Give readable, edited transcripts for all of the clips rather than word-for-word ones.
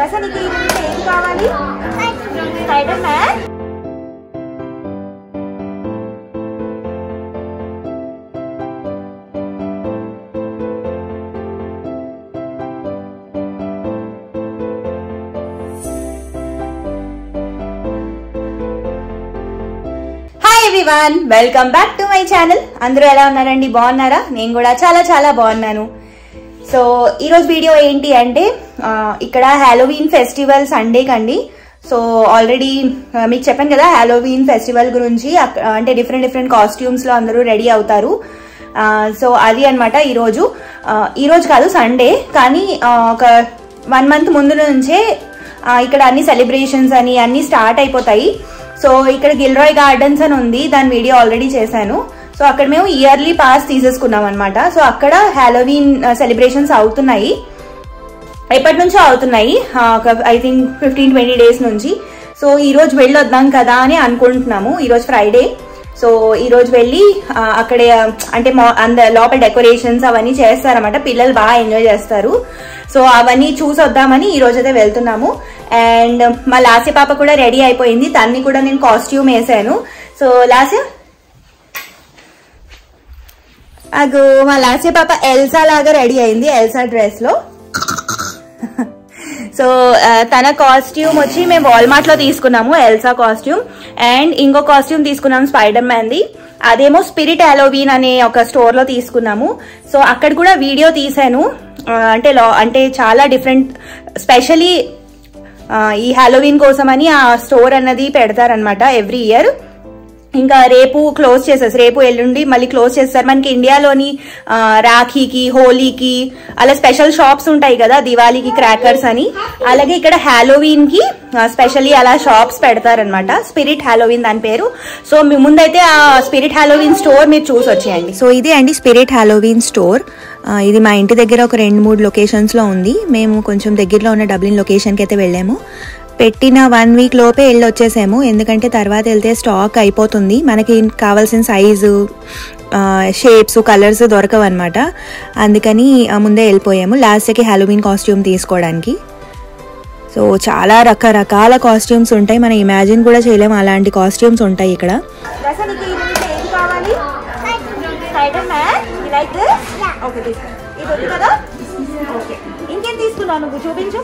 రసనికి ఏం కావాలి? Spider man. Everyone, welcome back to my channel. అందరూ ఎలా ఉన్నారండి? బాగున్నారా? నేను కూడా చాలా చాలా బాగున్నాను. సో ఈరోజు వీడియో ఏంటి అంటే ఇక్కడ హ్యాలోవీన్ ఫెస్టివల్ సండే కండి. సో ఆల్రెడీ మీకు చెప్పాను కదా హ్యాలోవీన్ ఫెస్టివల్ గురించి. అంటే డిఫరెంట్ డిఫరెంట్ కాస్ట్యూమ్స్ లో అందరూ రెడీ అవుతారు. సో అది అనమాట ఈరోజు కాదు సండే, కానీ ఒక 1 month ముందు నుంచే ఇక్కడ అన్ని సెలబ్రేషన్స్ అని అన్ని స్టార్ట్ అయిపోతాయి. సో ఇక్కడ గిల్రాయ్ గార్డెన్స్ అని ఉంది, దాని వీడియో ఆల్రెడీ చేశాను. సో అక్కడ మేము ఇయర్లీ పాస్ తీసేసుకున్నాం అనమాట. సో అక్కడ హ్యాలోవీన్ సెలబ్రేషన్స్ అవుతున్నాయి, ఎప్పటి నుంచో అవుతున్నాయి, ఐ థింక్ 15-20 days నుంచి. సో ఈ రోజు వెళ్ళొద్దాం కదా అని అనుకుంటున్నాము. ఈరోజు ఫ్రైడే. సో ఈ రోజు వెళ్ళి అక్కడే అంటే లోపల డెకరేషన్స్ అవన్నీ చేస్తారన్నమాట. పిల్లలు బాగా ఎంజాయ్ చేస్తారు. సో అవన్నీ చూసొద్దామని ఈ రోజు అయితే వెళ్తున్నాము. అండ్ మా లాస్య పాప కూడా రెడీ అయిపోయింది, తన్ని కూడా నేను కాస్ట్యూమ్ వేసాను. సో లాస్య మా లాస్య పాప ఎల్సా లాగా రెడీ అయింది, ఎల్సా డ్రెస్ లో. సో తన కాస్ట్యూమ్ వచ్చి మేము వాల్మార్ట్ లో తీసుకున్నాము, ఎల్సా కాస్ట్యూమ్. అండ్ ఇంకో కాస్ట్యూమ్ తీసుకున్నాము స్పైడర్ మ్యాన్ ది, అదేమో స్పిరిట్ హ్యాలోవీన్ అనే ఒక స్టోర్ లో తీసుకున్నాము. సో అక్కడ కూడా వీడియో తీసాను. అంటే చాలా డిఫరెంట్, స్పెషలీ ఈ హ్యాలోవీన్ కోసం అని ఆ స్టోర్ అన్నది పెడతారనమాట ఎవ్రీ ఇయర్. ఇంకా రేపు క్లోజ్ చేసేస్తారు, రేపు ఎల్లుండి మళ్ళీ క్లోజ్ చేస్తారు. మనకి ఇండియాలోని రాఖీకి, హోలీకి అలా స్పెషల్ షాప్స్ ఉంటాయి కదా, దివాళీకి క్రాకర్స్ అని, అలాగే ఇక్కడ హ్యాలోవీన్ కి స్పెషల్లీ అలా షాప్స్ పెడతారనమాట. స్పిరిట్ హ్యాలోవీన్ దాని పేరు. సో మీ ముందైతే ఆ స్పిరిట్ హ్యాలోవీన్ స్టోర్ మీరు చూసి వచ్చేయండి. సో ఇదే అండి స్పిరిట్ హ్యాలోవీన్ స్టోర్. ఇది మా ఇంటి దగ్గర ఒక 2-3 లొకేషన్స్ లో ఉంది. మేము కొంచెం దగ్గరలో ఉన్న డబ్లిన్ లొకేషన్ కి అయితే వెళ్ళాము. పెట్టిన 1 week లోపే వెళ్ళి వచ్చేసాము, ఎందుకంటే తర్వాత వెళ్తే స్టాక్ అయిపోతుంది, మనకి కావాల్సిన సైజు, షేప్స్, కలర్స్ దొరకవు అనమాట. అందుకని ముందే వెళ్ళిపోయాము లాస్ట్కి హ్యాలోవీన్ కాస్ట్యూమ్ తీసుకోవడానికి. సో చాలా రకరకాల కాస్ట్యూమ్స్ ఉంటాయి, మనం ఇమాజిన్ కూడా చేయలేము అలాంటి కాస్ట్యూమ్స్ ఉంటాయి ఇక్కడ. ఇంకేం తీసుకున్నావు నువ్వు? చూపించు.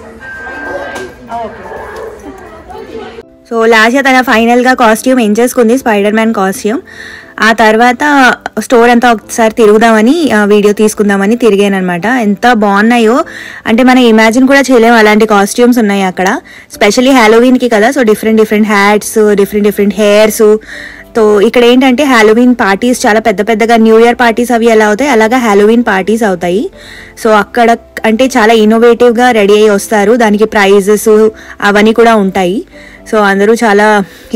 సో లాస్య తన ఫైనల్ గా కాస్ట్యూమ్ ఎంచేసుకుంది, స్పైడర్ మ్యాన్ కాస్ట్యూమ్. ఆ తర్వాత స్టోర్ అంతా ఒకసారి తిరుగుదామని, వీడియో తీసుకుందామని తిరిగాను అనమాట. ఎంత బాగున్నాయో అంటే మనం ఇమాజిన్ కూడా చేయలేము, అలాంటి కాస్ట్యూమ్స్ ఉన్నాయి అక్కడ. స్పెషల్లీ హ్యాలోవీన్ కి కదా, so different hats, different hairs. So ఇక్కడ ఏంటంటే హ్యాలోవీన్ పార్టీస్ చాలా పెద్ద పెద్దగా, న్యూ ఇయర్ పార్టీస్ అవి ఎలా అవుతాయి అలాగా హ్యాలోవీన్ పార్టీస్ అవుతాయి. సో అక్కడ అంటే చాలా ఇన్నోవేటివ్ గా రెడీ అయ్యి వస్తారు, దానికి ప్రైజెస్ అవన్నీ కూడా ఉంటాయి. సో అందరూ చాలా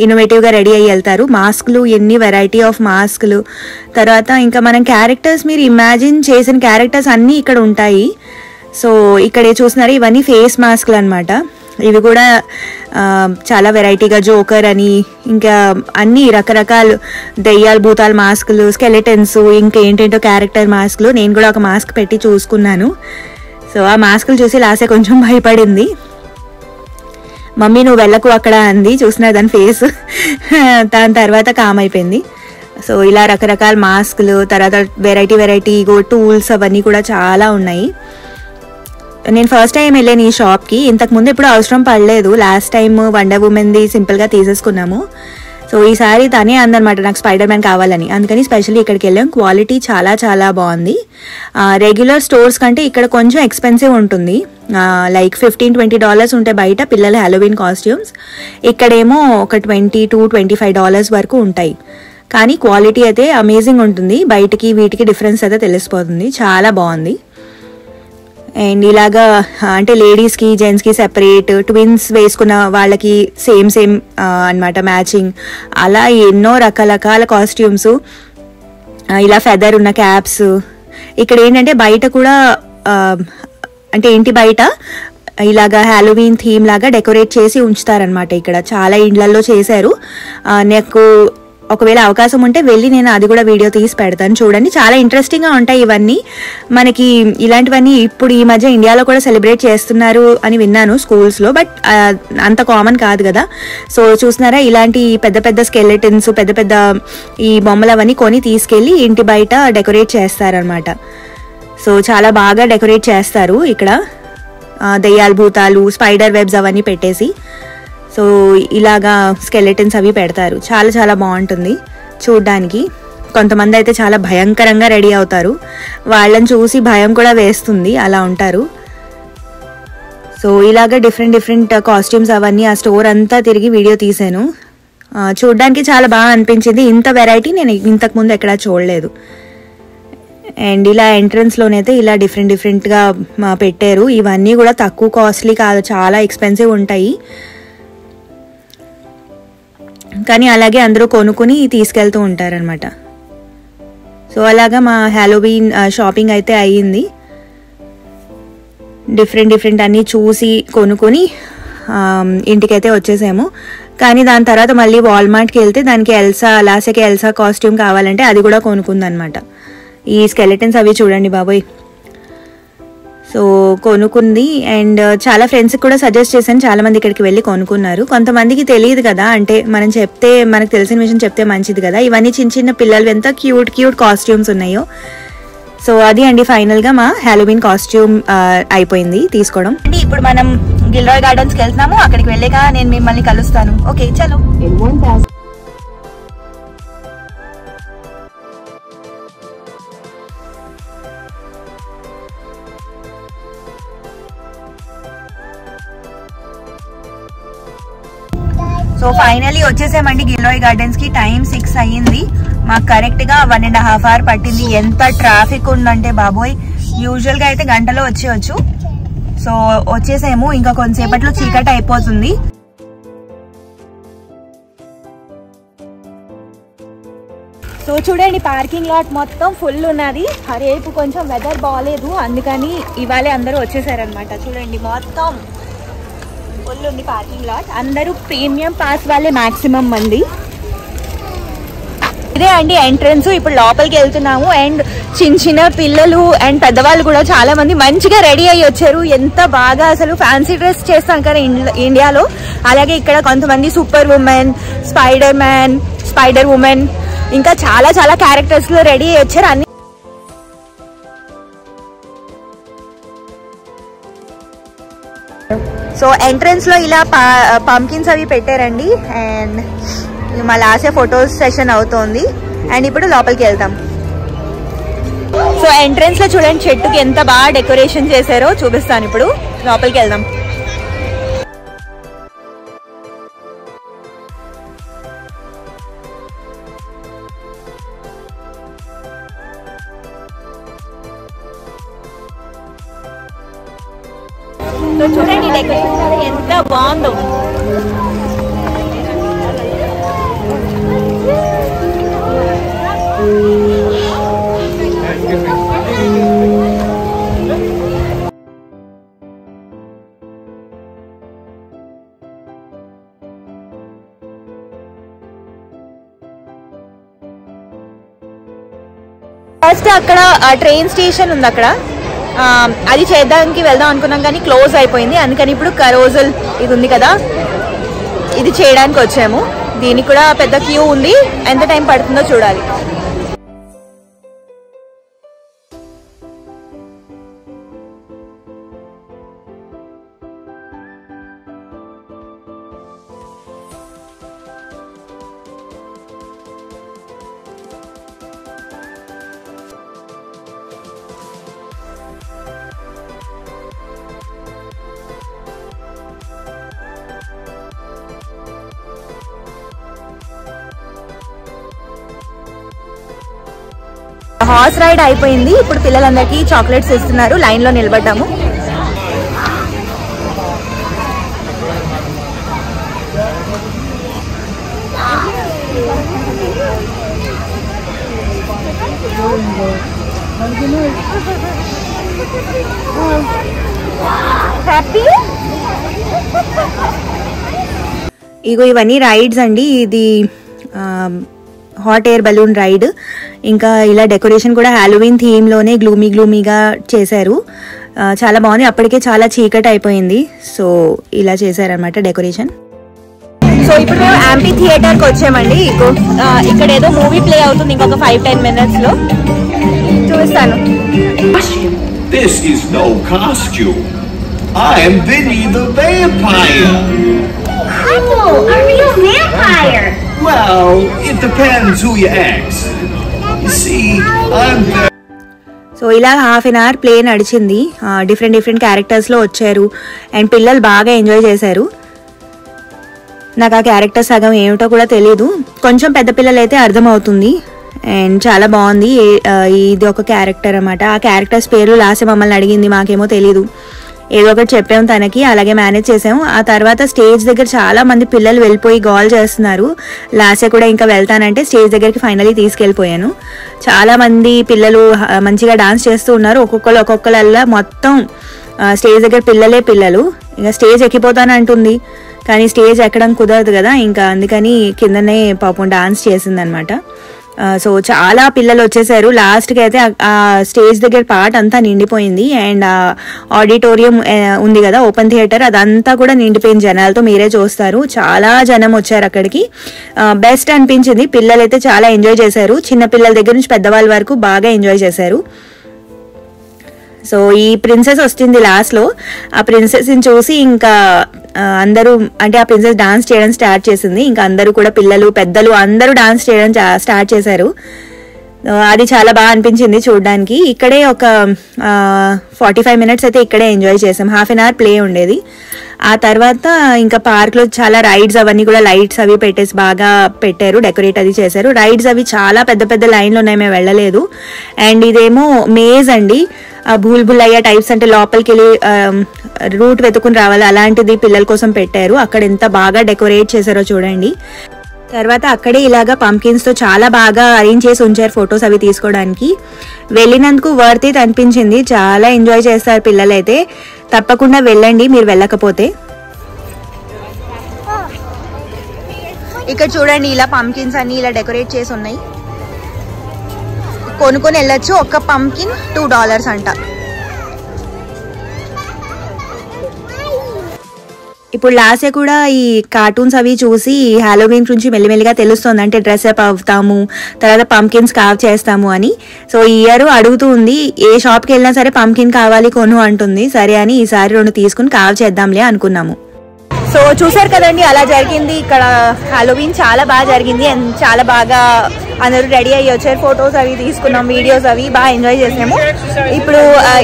ఇన్నోవేటివ్ గా రెడీ అయ్యి వెళ్తారు. మాస్క్లు, ఎన్ని వెరైటీ ఆఫ్ మాస్క్లు, తర్వాత ఇంకా మనం క్యారెక్టర్స్, మీరు ఇమాజిన్ చేసిన క్యారెక్టర్స్ అన్నీ ఇక్కడ ఉంటాయి. సో ఇక్కడే చూస్తున్నారు, ఇవన్నీ ఫేస్ మాస్క్లు అనమాట. ఇవి కూడా చాలా వెరైటీగా జోకర్ అని, ఇంకా అన్ని రకరకాల దెయ్యాలు, భూతాల మాస్కులు, స్కెలెటన్స్, ఇంకా ఏంటంటో క్యారెక్టర్ మాస్కులు. నేను కూడా ఒక మాస్క్ పెట్టి చూసుకున్నాను. సో ఆ మాస్కులు చూసి లాస్య కొంచెం భయపడింది. మమ్మీ నువ్వు వెళ్ళకు అక్కడ అంది, చూస్తున్నారు దాని ఫేస్. దాని తర్వాత కామ్ అయిపోయింది. సో ఇలా రకరకాల మాస్కులు, తర్వాత వెరైటీ టూల్స్ అవన్నీ కూడా చాలా ఉన్నాయి. నేను ఫస్ట్ టైం వెళ్ళాను ఈ షాప్కి, ఇంతకుముందు ఎప్పుడు అవసరం పడలేదు. లాస్ట్ టైం వండర్ ఉమెన్ది సింపుల్గా తీసేసుకున్నాము. సో ఈసారి తనే అందనమాట నాకు స్పైడర్ మ్యాన్ కావాలని, అందుకని స్పెషల్లీ ఇక్కడికి వెళ్ళాం. క్వాలిటీ చాలా చాలా బాగుంది. రెగ్యులర్ స్టోర్స్ కంటే ఇక్కడ కొంచెం ఎక్స్పెన్సివ్ ఉంటుంది, లైక్ $15-20 ఉంటాయి బయట పిల్లల హ్యాలోవీన్ కాస్ట్యూమ్స్. ఇక్కడేమో ఒక $20-25 వరకు ఉంటాయి. కానీ క్వాలిటీ అయితే అమేజింగ్ ఉంటుంది, బయటికి వీటికి డిఫరెన్స్ అయితే తెలిసిపోతుంది. చాలా బాగుంది. అండ్ ఇలాగా అంటే లేడీస్కి, జెంట్స్కి సెపరేట్, ట్విన్స్ వేసుకున్న వాళ్ళకి సేమ్ అన్నమాట మ్యాచింగ్, అలా ఎన్నో రకరకాల కాస్ట్యూమ్స్. ఇలా ఫెదర్ ఉన్న క్యాప్స్. ఇక్కడ ఏంటంటే బయట కూడా అంటే ఇంటి బయట ఇలాగా హ్యాలోవీన్ థీమ్ లాగా డెకరేట్ చేసి ఉంచుతారనమాట. ఇక్కడ చాలా ఇండ్లలో చేశారు. నాకు ఒకవేళ అవకాశం ఉంటే వెళ్ళి నేను అది కూడా వీడియో తీసి పెడతాను. చూడండి, చాలా ఇంట్రెస్టింగ్గా ఉంటాయి ఇవన్నీ. మనకి ఇలాంటివన్నీ ఇప్పుడు ఈ మధ్య ఇండియాలో కూడా సెలబ్రేట్ చేస్తున్నారు అని విన్నాను స్కూల్స్లో, బట్ అంత కామన్ కాదు కదా. సో చూస్తున్నారా, ఇలాంటి పెద్ద పెద్ద స్కెలెటన్స్, పెద్ద పెద్ద ఈ బొమ్మలు అవన్నీ కొని తీసుకెళ్ళి ఇంటి బయట డెకరేట్ చేస్తారనమాట. సో చాలా బాగా డెకరేట్ చేస్తారు ఇక్కడ, దెయ్యాలు, భూతాలు, స్పైడర్ వెబ్స్ అవన్నీ పెట్టేసి. సో ఇలాగా స్కెలెటన్స్ అవి పెడతారు. చాలా చాలా బాగుంటుంది చూడ్డానికి. కొంతమంది అయితే చాలా భయంకరంగా రెడీ అవుతారు, వాళ్ళని చూసి భయం కూడా వేస్తుంది, అలా ఉంటారు. సో ఇలాగ డిఫరెంట్ కాస్ట్యూమ్స్ అవన్నీ ఆ స్టోర్ అంతా తిరిగి వీడియో తీసాను. చూడ్డానికి చాలా బాగా అనిపించింది. ఇంత వెరైటీ నేను ఇంతకుముందు ఎక్కడా చూడలేదు. అండ్ ఇలా ఎంట్రన్స్లోనైతే ఇలా డిఫరెంట్గా పెట్టారు. ఇవన్నీ కూడా తక్కువ కాస్ట్లీ కాదు, చాలా ఎక్స్పెన్సివ్ ఉంటాయి. కానీ అలాగే అందరూ కొనుక్కుని తీసుకెళ్తూ ఉంటారనమాట. సో అలాగా మా హ్యాలోవీన్ షాపింగ్ అయితే అయ్యింది. డిఫరెంట్ అన్నీ చూసి కొనుక్కొని ఇంటికైతే వచ్చేసాము. కానీ దాని తర్వాత మళ్ళీ వాల్మార్ట్కి వెళ్తే దానికి లాస్యకి ఎల్సా కాస్ట్యూమ్ కావాలంటే అది కూడా కొనుక్కుందనమాట. ఈ స్కెలెటన్స్ అవి చూడండి బాబోయ్. సో కొనుక్కుంది. అండ్ చాలా ఫ్రెండ్స్కి కూడా సజెస్ట్ చేశాను, చాలా మంది ఇక్కడికి వెళ్ళి కొనుక్కున్నారు. కొంతమందికి తెలియదు కదా, అంటే మనం చెప్తే, మనకు తెలిసిన విషయం చెప్తే మంచిది కదా. ఇవన్నీ చిన్న పిల్లలు ఎంత క్యూట్ కాస్ట్యూమ్స్ ఉన్నాయో. సో అది అండి ఫైనల్గా మా హ్యాలోవీన్ కాస్ట్యూమ్ అయిపోయింది తీసుకోవడం. ఇప్పుడు మనం గిల్రాయ్ గార్డెన్స్కి వెళ్తున్నాము. అక్కడికి వెళ్ళాక నేను మిమ్మల్ని కలుస్తాను. ఓకే చలో. సో ఫైనలీ వచ్చేసామండి గిల్రాయ్ గార్డెన్స్ కి. టైం 6 అయ్యింది. మాకు కరెక్ట్ గా 1.5 hours పట్టింది. ఎంత ట్రాఫిక్ ఉందంటే బాబోయ్, యూజువల్ గా అయితే గంటలో వచ్చేయచ్చు. సో వచ్చేసాము, ఇంకా కొంతసేపట్లో చీకటి అయిపోతుంది. సో చూడండి, పార్కింగ్ లాట్ మొత్తం ఫుల్ ఉన్నది. రేపు కొంచెం వెదర్ బాగాలేదు, అందుకని ఇవాళే అందరూ వచ్చేసారనమాట. చూడండి మొత్తం ఫుల్ ఉంది పార్కింగ్ లాట్. అందరూ ప్రీమియం పాస్ వాళ్ళే మాక్సిమం మంది. ఇదే అండి ఎంట్రన్స్. ఇప్పుడు లోపలికి వెళ్తున్నాము. అండ్ చిన్న పిల్లలు అండ్ పెద్దవాళ్ళు కూడా చాలా మంది మంచిగా రెడీ అయ్యి వచ్చారు. ఎంత బాగా అసలు ఫ్యాన్సీ డ్రెస్ చేస్తాం కదా ఇండియాలో, అలాగే ఇక్కడ కొంతమంది super women, spider man, spider women, ఇంకా చాలా క్యారెక్టర్స్ లో రెడీ అయ్యి వచ్చారు. అన్ని సో ఎంట్రన్స్ లో ఇలా పంకిన్స్ అవి పెట్టారండి. అండ్ మా లాస్ట్ ఫొటోస్ సెషన్ అవుతోంది. అండ్ ఇప్పుడు లోపలికి వెళ్తాం. సో ఎంట్రన్స్ లో చూడండి, చెట్టుకి ఎంత బాగా డెకరేషన్ చేశారో చూపిస్తాను. ఇప్పుడు లోపలికి వెళ్దాం. సో చూడండి డెకరేషన్ ఎంత బాగుందో. ఫస్ట్ అక్కడ ట్రైన్ స్టేషన్ ఉంది, అక్కడ అది చేద్దానికి వెళ్దాం అనుకున్నాం కానీ క్లోజ్ అయిపోయింది. అందుకని ఇప్పుడు కరోజల్ ఇది ఉంది కదా, ఇది చేయడానికి వచ్చాము. దీనికి కూడా పెద్ద క్యూ ఉంది, ఎంత టైం పడుతుందో చూడాలి. హార్స్ రైడ్ అయిపోయింది. ఇప్పుడు పిల్లలందరికీ చాక్లెట్స్ ఇస్తున్నారు. లైన్ లో నిలబడ్డాము. హ్యాపీ. ఇగో ఇవన్నీ రైడ్స్ అండి. ఇది హాట్ ఎయిర్ బలూన్ రైడ్, ఇంకా ఇలా డెకరేషన్ కూడా హాలోవీన్ థీమ్లోనే గ్లూమీగా చేశారు. చాలా బాగుంది. అప్పటికే చాలా చీకటి అయిపోయింది, సో ఇలా చేశారనమాట డెకరేషన్. సో ఇప్పుడు మేము యాంపీ థియేటర్కి వచ్చామండి. ఇక్కడ ఏదో మూవీ ప్లే అవుతుంది ఇంకొక 5-10 minutesలో, చూపిస్తాను. This is no costume. I am Vinny the Vampire. Oh, a real vampire. Well, it depends who you ask. You see, I'm very... so ఇలా ½ an hour ప్లే నడిచింది. డిఫరెంట్ క్యారెక్టర్స్లో వచ్చారు అండ్ పిల్లలు బాగా enjoy చేశారు. నాకు ఆ క్యారెక్టర్ సగం ఏమిటో కూడా తెలీదు, కొంచెం పెద్ద పిల్లలు అయితే అర్థమవుతుంది. అండ్ చాలా బాగుంది. ఇది ఒక క్యారెక్టర్ అన్నమాట. ఆ క్యారెక్టర్స్ పేర్లు లాస్ట్ మమ్మల్ని అడిగింది, మాకేమో తెలీదు. ఏదో ఒకటి చెప్పాము తనకి, అలాగే మేనేజ్ చేసాము. ఆ తర్వాత స్టేజ్ దగ్గర చాలా మంది పిల్లలు వెళ్ళిపోయి గోల్ చేస్తున్నారు. లాస్ట్ కూడా ఇంకా వెళ్తానంటే స్టేజ్ దగ్గరికి ఫైనలీ తీసుకెళ్ళిపోయాను. చాలా మంది పిల్లలు మంచిగా డాన్స్ చేస్తూ ఉన్నారు. ఒక్కొక్కళ్ళ మొత్తం స్టేజ్ దగ్గర పిల్లలు. ఇంకా స్టేజ్ ఎక్కిపోతానంటుంది, కానీ స్టేజ్ ఎక్కడం కుదరదు కదా, ఇంకా అందుకని కిందనే పాపం డాన్స్ చేసిందనమాట. సో చాలా పిల్లలు వచ్చేసారు. లాస్ట్కి అయితే ఆ స్టేజ్ దగ్గర పార్ట్ అంతా నిండిపోయింది. అండ్ ఆడిటోరియం ఉంది కదా, ఓపెన్ థియేటర్, అదంతా కూడా నిండిపోయింది జనాలతో. మీరే చూస్తారు, చాలా జనం వచ్చారు అక్కడికి. బెస్ట్ అనిపించింది. పిల్లలైతే చాలా ఎంజాయ్ చేశారు. చిన్న పిల్లల దగ్గర నుంచి పెద్దవాళ్ళ వరకు బాగా ఎంజాయ్ చేశారు. సో ఈ ప్రిన్సెస్ వచ్చింది లాస్ట్లో. ఆ ప్రిన్సెస్ని చూసి ఇంకా అందరూ, అంటే ఆ ప్రిన్సెస్ డాన్స్ చేయడం స్టార్ట్ చేసింది. ఇంకా అందరూ కూడా పిల్లలు పెద్దలు అందరూ డాన్స్ చేయడం స్టార్ట్ చేశారు. అది చాలా బాగా అనిపించింది చూడడానికి. ఇక్కడే ఒక 45 minutes అయితే ఇక్కడే ఎంజాయ్ చేసాం. ½ an hour ప్లే ఉండేది. ఆ తర్వాత ఇంకా పార్క్లో చాలా రైడ్స్ అవన్నీ కూడా లైట్స్ అవి పెట్టేసి బాగా పెట్టారు, డెకరేట్ అది చేశారు. రైడ్స్ అవి చాలా పెద్ద లైన్లు ఉన్నాయి, మేము వెళ్ళలేదు. అండ్ ఇదేమో మేజ్ అండి, భూల్ భుల్లయ్య టైప్స్, అంటే లోపలికి వెళ్ళి రూట్ వెతుకుని రావాలి, అలాంటిది పిల్లల కోసం పెట్టారు. అక్కడ ఎంత బాగా డెకరేట్ చేశారో చూడండి. తర్వాత అక్కడే ఇలాగా పంకిన్స్ తో చాలా బాగా అరేంజ్ చేసి ఉంచారు ఫొటోస్ అవి తీసుకోవడానికి. వెళ్ళినందుకు వర్త్ ఇట్ అనిపించింది. చాలా ఎంజాయ్ చేస్తారు పిల్లలైతే. తప్పకుండా వెళ్ళండి మీరు వెళ్ళకపోతే. ఇక్కడ చూడండి, ఇలా పంకిన్స్ అన్ని ఇలా డెకరేట్ చేసి ఉన్నాయి. కొనుక్కొని వెళ్ళొచ్చు. ఒక్క పంకిన్ $2 అంట. ఇప్పుడు లాస్ట్ కూడా ఈ కార్టూన్స్ అవి చూసి హాలోవీన్ గురించి మెల్లిమెల్లిగా తెలుస్తుంది, అంటే డ్రెస్అప్ అవుతాము, తర్వాత పంకిన్స్ కార్వ్ చేస్తాము అని. సో ఈ ఇయర్ అడుగుతూ ఉంది, ఏ షాప్కి వెళ్ళినా సరే పంకిన్ కావాలి కొను అంటుంది. సరే అని ఈసారి 2 తీసుకుని కార్వ్ చేద్దాంలే అనుకున్నాము. సో చూసారు కదండి, అలా జరిగింది ఇక్కడ హాలోవీన్. చాలా బాగా జరిగింది అండ్ చాలా బాగా అందరూ రెడీ అయ్యి వచ్చారు. ఫొటోస్ అవి తీసుకున్నాం, వీడియోస్ అవి బాగా ఎంజాయ్ చేసాము. ఇప్పుడు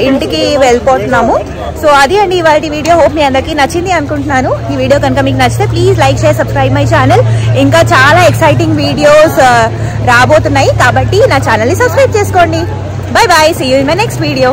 ఇంటికి వెళ్ళిపోతున్నాము. సో అది అండి ఇవాళ వీడియో. హోప్ మీ అందరికీ నచ్చింది అనుకుంటున్నాను. ఈ వీడియో కనుక మీకు నచ్చితే please like, share, subscribe my channel. ఇంకా చాలా ఎక్సైటింగ్ వీడియోస్ రాబోతున్నాయి కాబట్టి నా ఛానల్ని సబ్స్క్రైబ్ చేసుకోండి. Bye bye, see you in my next video.